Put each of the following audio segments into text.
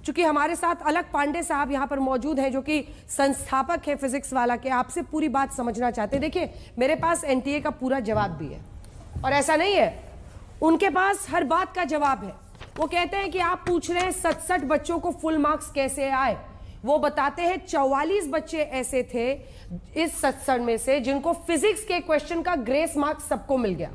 चूंकि हमारे साथ अलग पांडे साहब यहाँ पर मौजूद हैं जो कि संस्थापक है फिजिक्स वाला के, आपसे पूरी बात समझना चाहते हैं। देखिए मेरे पास एनटीए का पूरा जवाब भी है और ऐसा नहीं है, उनके पास हर बात का जवाब है। वो कहते हैं कि आप पूछ रहे हैं 67 बच्चों को फुल मार्क्स कैसे आए, वो बताते हैं 44 बच्चे ऐसे थे इस 67 में से जिनको फिजिक्स के क्वेश्चन का ग्रेस मार्क्स सबको मिल गया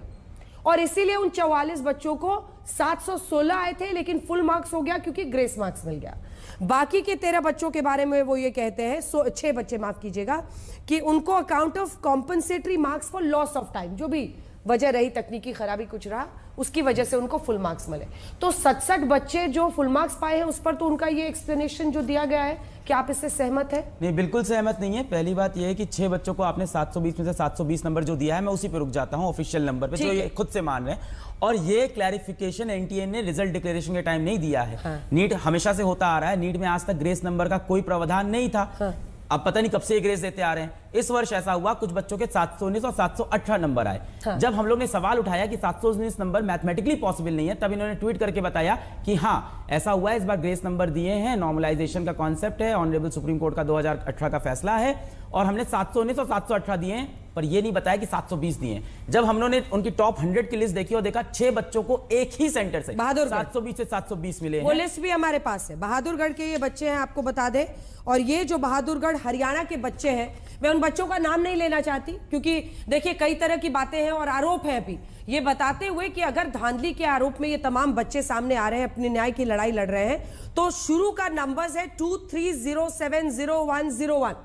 और इसीलिए उन 44 बच्चों को 716 आए थे लेकिन फुल मार्क्स हो गया क्योंकि ग्रेस मार्क्स मिल गया। बाकी के 13 बच्चों के बारे में वो ये कहते हैं, 6 बच्चे माफ कीजिएगा, कि उनको account of compensatory marks for loss of time, जो भी वजह रही, तकनीकी खराबी कुछ रहा, उसकी वजह से उनको फुल मार्क्स मिले। तो 67 बच्चे जो फुल मार्क्स पाए हैं उस पर तो उनका ये एक्सप्लेनेशन जो दिया गया है, क्या आप इससे सहमत है? नहीं, बिल्कुल सहमत नहीं है। पहली बात यह है कि 6 बच्चों को आपने 720 में से 720 नंबर जो दिया है, मैं उसी पे रुक जाता हूं, ऑफिशियल नंबर पे जो ये खुद से मान रहे हैं। और ये क्लैरिफिकेशन एनटीए ने रिजल्ट डिक्लेरेशन के टाइम नहीं दिया है। हाँ। नीट हमेशा से होता आ रहा है, नीट में आज तक ग्रेस नंबर का कोई प्रावधान नहीं था। हाँ। अब पता नहीं कब से ग्रेस देते आ रहे हैं। इस वर्ष ऐसा हुआ, कुछ बच्चों के 719 और 718 नंबर आए। हाँ। जब हम लोग ने सवाल उठाया कि 719 नंबर मैथमेटिकली पॉसिबल नहीं है, तब इन्होंने ट्वीट करके बताया कि हाँ ऐसा हुआ है, इस बार ग्रेस नंबर दिए हैं, नॉर्मलाइजेशन का कॉन्सेप्ट है, ऑनरेबल सुप्रीम कोर्ट का 2018 का फैसला है और हमने 719 और 718 दिए हैं, पर ये नहीं बताया कि 720 दिए हैं। जब हम लोगों ने उनकी टॉप 100 की लिस्ट देखी और देखा 6 बच्चों को एक ही सेंटर से 720 से 720 मिले हैं। वो लिस्ट भी हमारे पास है, बहादुरगढ़ के ये बच्चे हैं, आपको बता दें। और ये जो बहादुरगढ़ हरियाणा के बच्चे हैं, मैं उन बच्चों का नाम नहीं लेना चाहती क्योंकि देखिए कई तरह की बातें हैं और आरोप है अभी, ये बताते हुए कि अगर धांधली के आरोप में ये तमाम बच्चे सामने आ रहे हैं, अपने न्याय की लड़ाई लड़ रहे हैं, तो शुरू का नंबर्स है 23070101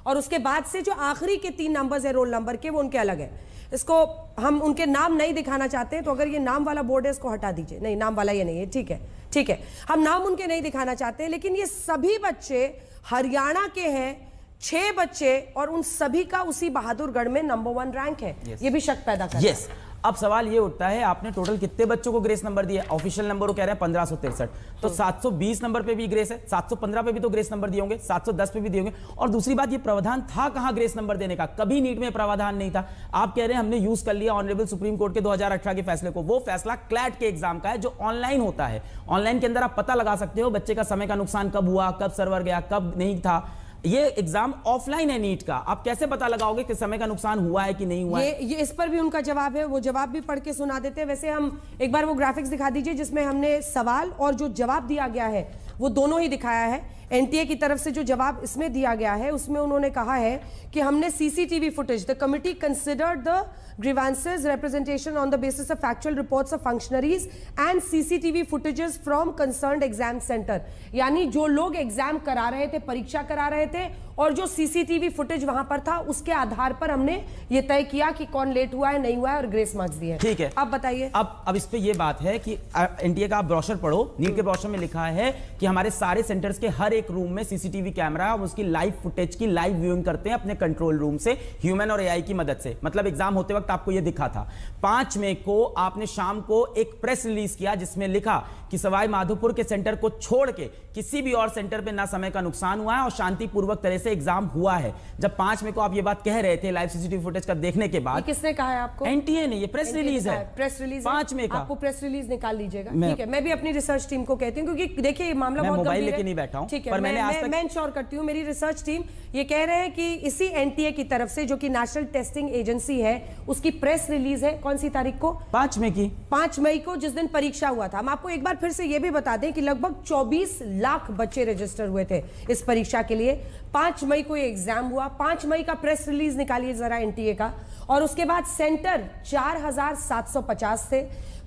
और उसके बाद से जो आखिरी के 3 नंबर्स है रोल नंबर के, वो उनके अलग है। इसको हम उनके नाम नहीं दिखाना चाहते, तो अगर ये नाम वाला बोर्ड है इसको हटा दीजिए। नहीं, नाम वाला ये नहीं है, ठीक है, ठीक है, हम नाम उनके नहीं दिखाना चाहते, लेकिन ये सभी बच्चे हरियाणा के हैं, 6 बच्चे, और उन सभी का उसी बहादुरगढ़ में नंबर 1 रैंक है। ये भी शक पैदा करता है। अब सवाल ये उठता है, आपने टोटल कितने बच्चों को ग्रेस नंबर दिया? ऑफिशियल नंबर वो कह रहे हैं 1563, तो 720 नंबर पे भी ग्रेस है, 715 पे भी तो ग्रेस नंबर दिए होंगे, 710 पे भी दिए होंगे। और दूसरी बात, ये प्रावधान था कहां ग्रेस नंबर देने का? कभी नीट में प्रावधान नहीं था। आप कह रहे हैं हमने यूज कर लिया ऑनरेबल सुप्रीम कोर्ट के 2018 के फैसले को। वो फैसला क्लैट के एग्जाम का है जो ऑनलाइन होता है। ऑनलाइन के अंदर आप पता लगा सकते हो बच्चे का समय का नुकसान कब हुआ, कब सर्वर गया, कब नहीं था। ये एग्जाम ऑफलाइन है नीट का, आप कैसे पता लगाओगे कि समय का नुकसान हुआ है कि नहीं हुआ है? ये इस पर भी उनका जवाब है, वो जवाब भी पढ़ के सुना देते हैं। वैसे हम एक बार वो ग्राफिक्स दिखा दीजिए जिसमें हमने सवाल और जो जवाब दिया गया है वो दोनों ही दिखाया है। एनटीए की तरफ से जो जवाब इसमें दिया गया है उसमें उन्होंने कहा है कि हमने CCTV footage, the committee considered the grievances representation on the basis of factual reports of functionaries and CCTV footages from concerned exam center। यानी जो लोग एग्जाम करा रहे थे, परीक्षा करा रहे थे, और जो सीसीटीवी फुटेज वहां पर था, उसके आधार पर हमने ये तय किया कि कौन लेट हुआ है, नहीं हुआ है, और ग्रेस मार्क्स दिए। ठीक है, अब बताइए। अब इस पे ये बात है कि एनटीए का आप ब्रोशर पढ़ो, नीट के ब्रोशर में लिखा है कि हमारे सारे सेंटर्स के हर एक रूम में सीसीटीवी कैमरा है, उसकी लाइव फुटेज की लाइव व्यूइंग करते हैं अपने कंट्रोल रूम से, ह्यूमन और एआई की मदद से। मतलब एग्जाम होते वक्त आपको यह दिखा था। 5 मई को आपने शाम को एक प्रेस रिलीज किया जिसमें लिखा कि सवाई माधोपुर के सेंटर को छोड़ के किसी भी और सेंटर पे ना समय का नुकसान हुआ है और शांतिपूर्वक तरह से एग्जाम हुआ है। जब 5 मई को आप ये बात कह रहे थे लाइव सीसीटीवी फुटेज का देखने के बाद, किसने कहा है आपको? एनटीए ने। ये प्रेस रिलीज है, प्रेस रिलीज 5 मई का। आपको प्रेस रिलीज निकाल लीजिएगा, ठीक है। मैं भी अपनी रिसर्च टीम को कहती हूँ क्योंकि देखिए ये मामला बहुत मोबाइल लेके नहीं बैठा हूं, ठीक है, मैं इंश्योर करती हूँ मेरी रिसर्च टीम ये कह रहे हैं कि इसी एनटीए की तरफ से, जो कि नेशनल टेस्टिंग एजेंसी है, उसकी प्रेस रिलीज है कौन सी तारीख को? 5 मई की। 5 मई को, जिस दिन परीक्षा हुआ था। हम आपको एक बार फिर से ये भी बता दें कि लगभग 24 लाख बच्चे रजिस्टर हुए थे इस परीक्षा के लिए। 5 मई को ये एग्जाम हुआ। 5 मई का प्रेस रिलीज निकालिए जरा एनटीए का। और उसके बाद सेंटर 4750 थे।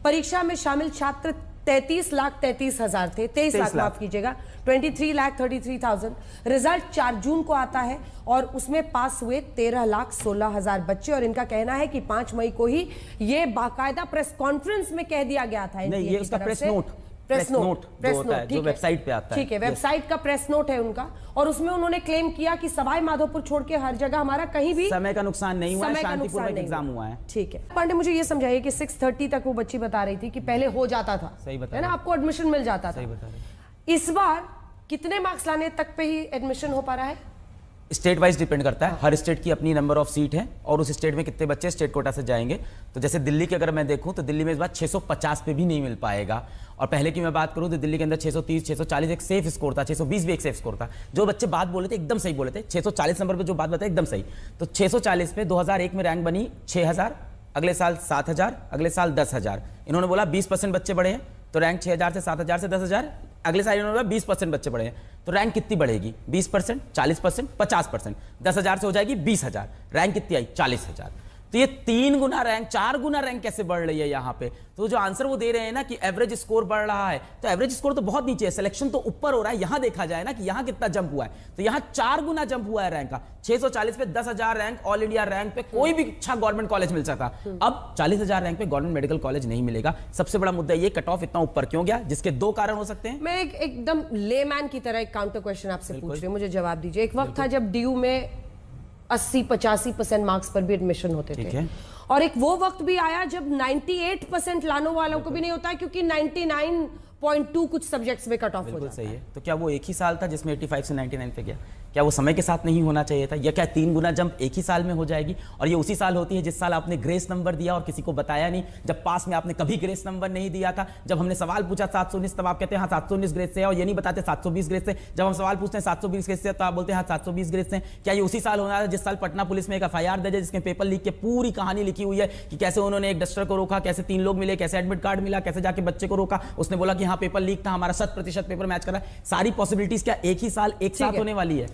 परीक्षा में शामिल छात्र 33,33,000 थे, 23 लाख माफ कीजिएगा, 23,33,000। रिजल्ट 4 जून को आता है और उसमें पास हुए 13,16,000 बच्चे। और इनका कहना है कि 5 मई को ही ये बाकायदा प्रेस कॉन्फ्रेंस में कह दिया गया था। नहीं, ये उसका प्रेस नोट जो वेबसाइट पे आता है, ठीक है, वेबसाइट का प्रेस नोट है उनका। और उसमें उन्होंने क्लेम किया कि सवाई माधोपुर छोड़ के हर जगह हमारा कहीं भी समय का नुकसान नहीं हुआ है, शांतिपूर्वक एग्जाम हुआ है। ठीक है पांडे, मुझे ये समझाइए कि 6:30 तक वो बच्ची बता रही थी कि पहले हो जाता था, सही बता है ना, आपको एडमिशन मिल जाता था। सही बता रही। इस बार कितने मार्क्स लाने तक पे ही एडमिशन हो पा रहा है? स्टेट वाइज डिपेंड करता है, हर स्टेट की अपनी नंबर ऑफ सीट है और उस स्टेट में कितने बच्चे स्टेट कोटा से जाएंगे। तो जैसे दिल्ली की अगर मैं देखूं तो दिल्ली में इस बार 650 पे भी नहीं मिल पाएगा, और पहले की मैं बात करूं तो दिल्ली के अंदर 630 640 एक सेफ स्कोर था, 620 भी एक सेफ स्कोर था। जो बच्चे बात बोले थे एकदम सही बोले थे, 640 नंबर पे जो बात बताए एकदम सही। तो 640 पे 2001 में रैंक बनी 6000, अगले साल 7000, अगले साल 10,000। इन्होंने बोला 20% बच्चे बढ़े हैं तो रैंक 6000 से 7000 से 10,000। अगले साल इन्होंने बोला 20% बच्चे बढ़े हैं तो रैंक कितनी बढ़ेगी? 20%, 40%, 50%। 10,000 से हो जाएगी 20,000, रैंक कितनी आई? 40,000। तो ये 3 गुना रैंक, 4 गुना रैंक कैसे बढ़ रही है यहाँ पे? तो जो आंसर वो दे रहे हैं ना कि एवरेज स्कोर बढ़ रहा है, तो एवरेज स्कोर तो बहुत नीचे है, सिलेक्शन तो ऊपर हो रहा है। यहां देखा जाए ना कि यहां कितना जंप हुआ है, तो यहां 4 गुना जंप हुआ है रैंक का। 640 पे 10,000 रैंक ऑल इंडिया रैंक पे कोई भी अच्छा गवर्नमेंट कॉलेज मिल सकता। अब 40,000 रैंक पे गवर्नमेंट मेडिकल कॉलेज नहीं मिलेगा। सबसे बड़ा मुद्दा ये कट ऑफ इतना ऊपर क्यों गया, जिसके 2 कारण हो सकते हैं। मैं एकदम लेमैन की तरह एक काउंटर क्वेश्चन आपसे पूछ रही हूँ, मुझे जवाब दीजिए। एक वक्त था जब डीयू में 80-85% मार्क्स पर भी एडमिशन होते थे, और एक वो वक्त भी आया जब 98% लाने वालों को भी नहीं होता है, क्योंकि 99.2 कुछ सब्जेक्ट्स में कट ऑफ हो जाता है। सही है। तो क्या वो एक ही साल था जिसमें 85 से 99 पे गया? क्या वो समय के साथ नहीं होना चाहिए था? या क्या 3 गुना जंप एक ही साल में हो जाएगी? और ये उसी साल होती है जिस साल आपने ग्रेस नंबर दिया और किसी को बताया नहीं, जब पास में आपने कभी ग्रेस नंबर नहीं दिया था। जब हमने सवाल पूछा 719, तब आप कहते हैं हाँ 719 ग्रेस से है, और ये नहीं बताते 720 ग्रेस से। जब हम सवाल पूछते हैं 720 ग्रेस से, तो आप बोलते हैं हाँ 720 ग्रेस से। क्या ये उसी साल होना था जिस साल पटना पुलिस में एक FIR दर्ज है जिसमें पेपर लीक के पूरी कहानी लिखी हुई है कि कैसे उन्होंने एक डस्टर को रोका, कैसे 3 लोग मिले, कैसे एडमिट कार्ड मिला, कैसे जाके बच्चे को रोका, उसने बोला कि हाँ पेपर लीक था, हमारा 100% पेपर मैच कर रहा है। सारी पॉसिबिलिटीज क्या एक ही साल एक साथ होने वाली है?